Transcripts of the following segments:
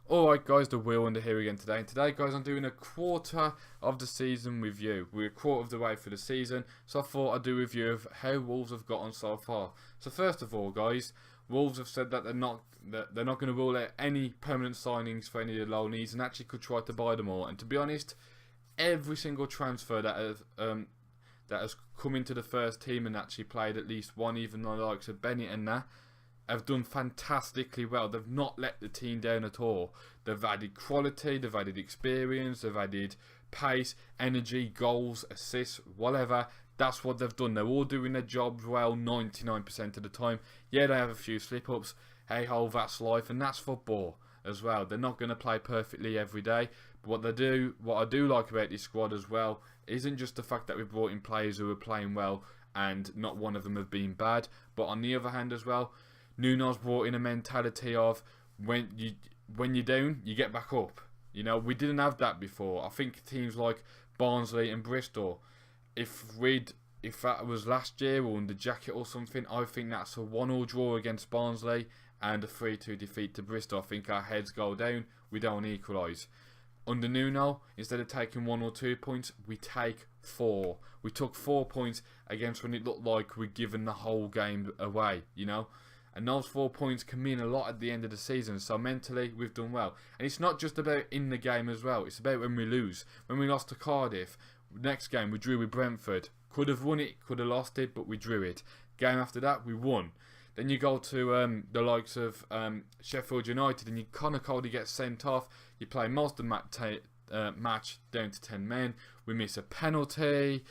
Alright guys, the Wheel Under here again today. And today guys, I'm doing a quarter of the season review. We're a quarter of the way through the season, so I thought I'd do a review of how Wolves have got on so far. So first of all guys, Wolves have said that they're not going to rule out any permanent signings for any of the loanees and actually could try to buy them all. And to be honest, every single transfer that has come into the first team and actually played at least one, even the likes of Bennett and that, have done fantastically well. They've not let the team down at all. They've added quality, they've added experience, they've added pace, energy, goals, assists, whatever. That's what they've done. They're all doing their jobs well 99% of the time. Yeah, they have a few slip-ups. Hey ho, that's life, and that's football as well. They're not going to play perfectly every day. But what I do like about this squad as well, isn't just the fact that we've brought in players who are playing well and not one of them have been bad. But on the other hand as well, Nuno's brought in a mentality of when you're down, you get back up. You know, we didn't have that before. I think teams like Barnsley and Bristol, if that was last year or under Jacket or something, I think that's a 1-1 draw against Barnsley and a 3-2 defeat to Bristol. I think our heads go down, we don't equalise. Under Nuno, instead of taking 1 or 2 points, we take 4. We took 4 points against when it looked like we'd given the whole game away, you know. And those 4 points can mean a lot at the end of the season. So mentally, we've done well. And it's not just about in the game as well. It's about when we lose. When we lost to Cardiff, next game we drew with Brentford. Could have won it, could have lost it, but we drew it. Game after that, we won. Then you go to the likes of Sheffield United and Connor Cody gets sent off. You play most of the match down to 10 men. We miss a penalty.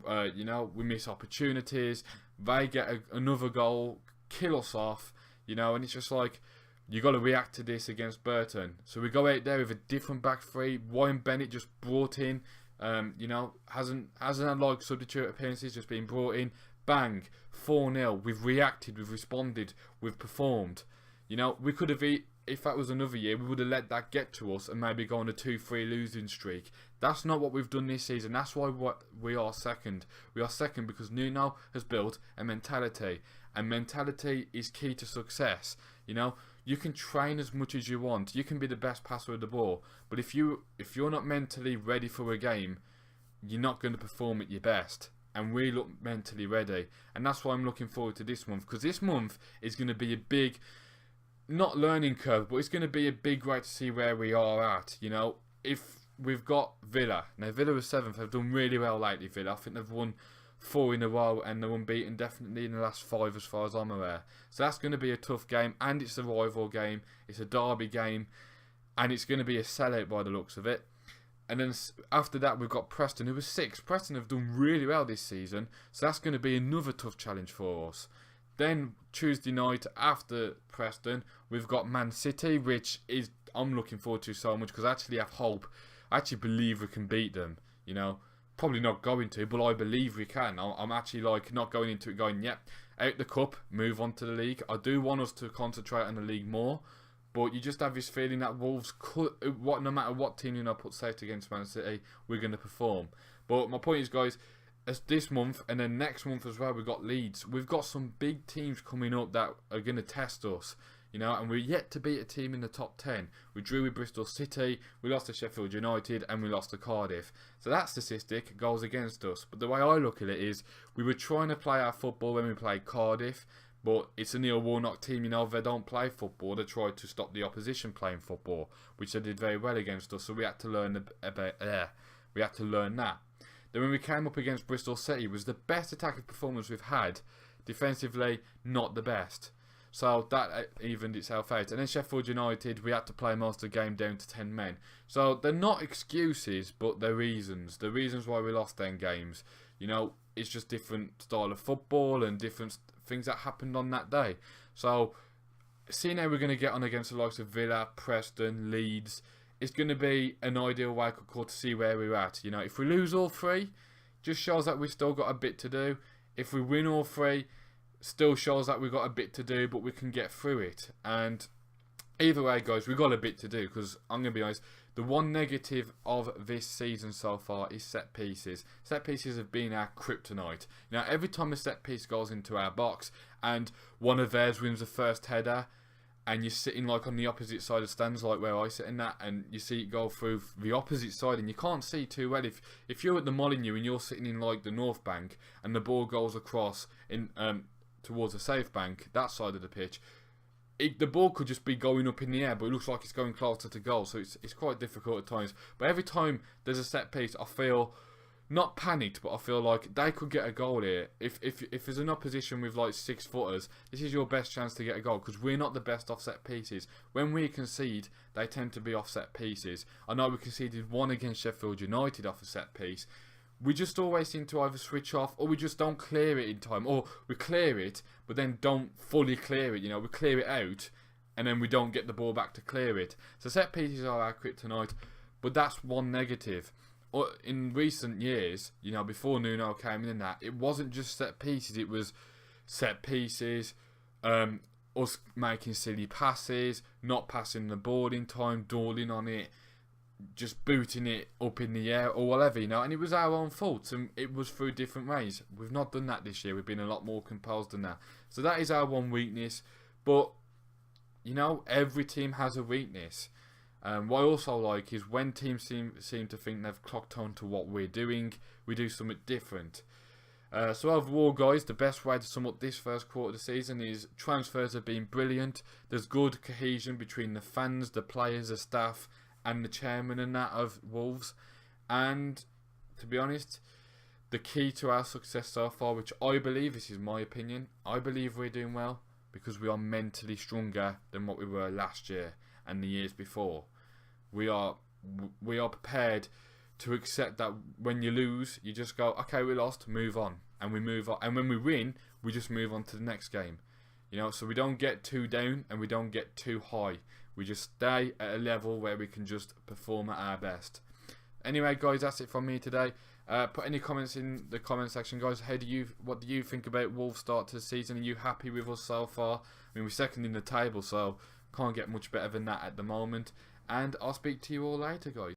We miss opportunities. They get another goal, kill us off, and it's just like, you got to react to this against Burton. So we go out there with a different back three. Ryan Bennett just brought in, hasn't had like substitute appearances, just been brought in. Bang, 4-0. We've reacted, we've responded, we've performed. We could have, if that was another year, we would have let that get to us and maybe go on a 2-3 losing streak. That's not what we've done this season. That's why we are second. We are second because Nuno has built a mentality. And mentality is key to success. You can train as much as you want. You can be the best passer of the ball. But if you're not mentally ready for a game, you're not going to perform at your best. And we look mentally ready. And that's why I'm looking forward to this month. Because this month is going to be a big, not learning curve, but it's going to be a big way to see where we are at. If we've got Villa. Now, Villa was 7th. They've done really well lately, Villa. I think they've won 4 in a row and they're unbeaten definitely in the last 5 as far as I'm aware. So that's going to be a tough game, and it's a rival game. It's a derby game, and it's going to be a sellout by the looks of it. And then after that we've got Preston, who was 6th. Preston have done really well this season, so that's going to be another tough challenge for us. Then Tuesday night after Preston, we've got Man City, which is I'm looking forward to so much because I actually have hope. I actually believe we can beat them, Probably not going to, but I believe we can. I'm actually not going into it going, yep, out the cup, move on to the league. I do want us to concentrate on the league more, but you just have this feeling that Wolves could, no matter what team put safe against Man City, we're going to perform. But my point is, guys, as this month and then next month as well, we've got Leeds. We've got some big teams coming up that are going to test us. And we're yet to beat a team in the top 10. We drew with Bristol City, we lost to Sheffield United, and we lost to Cardiff. So that statistic goes against us. But the way I look at it is, we were trying to play our football when we played Cardiff, but it's a Neil Warnock team, they don't play football. They tried to stop the opposition playing football, which they did very well against us. So we had to learn we had to learn that. Then when we came up against Bristol City, it was the best attacking performance we've had. Defensively, not the best. So that evened itself out. And then Sheffield United, we had to play most of the game down to 10 men. So they're not excuses, but they're reasons. The reasons why we lost 10 games. It's just different style of football and different things that happened on that day. So seeing how we're going to get on against the likes of Villa, Preston, Leeds, it's going to be an ideal wake-up call to see where we're at. If we lose all 3, just shows that we've still got a bit to do. If we win all 3, still shows that we've got a bit to do, but we can get through it. And either way, guys, we've got a bit to do, because I'm going to be honest, the one negative of this season so far is set pieces. Set pieces have been our kryptonite. Every time a set piece goes into our box and one of theirs wins the first header, and you're sitting like on the opposite side of stands, like where I sit in that, and you see it go through the opposite side, and you can't see too well. If you're at the Molineux and you're sitting in like the North Bank, and the ball goes across in towards the South Bank, that side of the pitch, the ball could just be going up in the air, but it looks like it's going closer to goal, so it's quite difficult at times. But every time there's a set piece, I feel not panicked, but I feel like they could get a goal here. If there's an opposition with like 6-footers, this is your best chance to get a goal, because we're not the best off set pieces. When we concede, they tend to be off set pieces. I know we conceded one against Sheffield United off a set piece. We just always seem to either switch off, or we just don't clear it in time, or we clear it but then don't fully clear it. You know, we clear it out and then we don't get the ball back to clear it. So set pieces are our kryptonite, but that's one negative. In recent years, you know, before Nuno came in and that, it wasn't just set pieces, it was set pieces, us making silly passes, not passing the ball in time, dawdling on it, just booting it up in the air or whatever, you know, and it was our own fault, and it was through different ways. We've not done that this year. We've been a lot more composed than that. So that is our one weakness, but, you know, every team has a weakness. What I also like is when teams seem to think they've clocked on to what we're doing, we do something different. So overall, guys, the best way to sum up this first quarter of the season is transfers have been brilliant. There's good cohesion between the fans, the players, the staff, and the chairman and that of Wolves. And to be honest, the key to our success so far, which I believe, this is my opinion, I believe we're doing well because we are mentally stronger than what we were last year and the years before. We are prepared to accept that when you lose, you just go, okay, we lost, move on, and we move on. And when we win, we just move on to the next game. You know, so we don't get too down and we don't get too high. We just stay at a level where we can just perform at our best. Anyway, guys, that's it from me today. Put any comments in the comment section, guys. What do you think about Wolves' start to the season? Are you happy with us so far? I mean, we're second in the table, so can't get much better than that at the moment. And I'll speak to you all later, guys.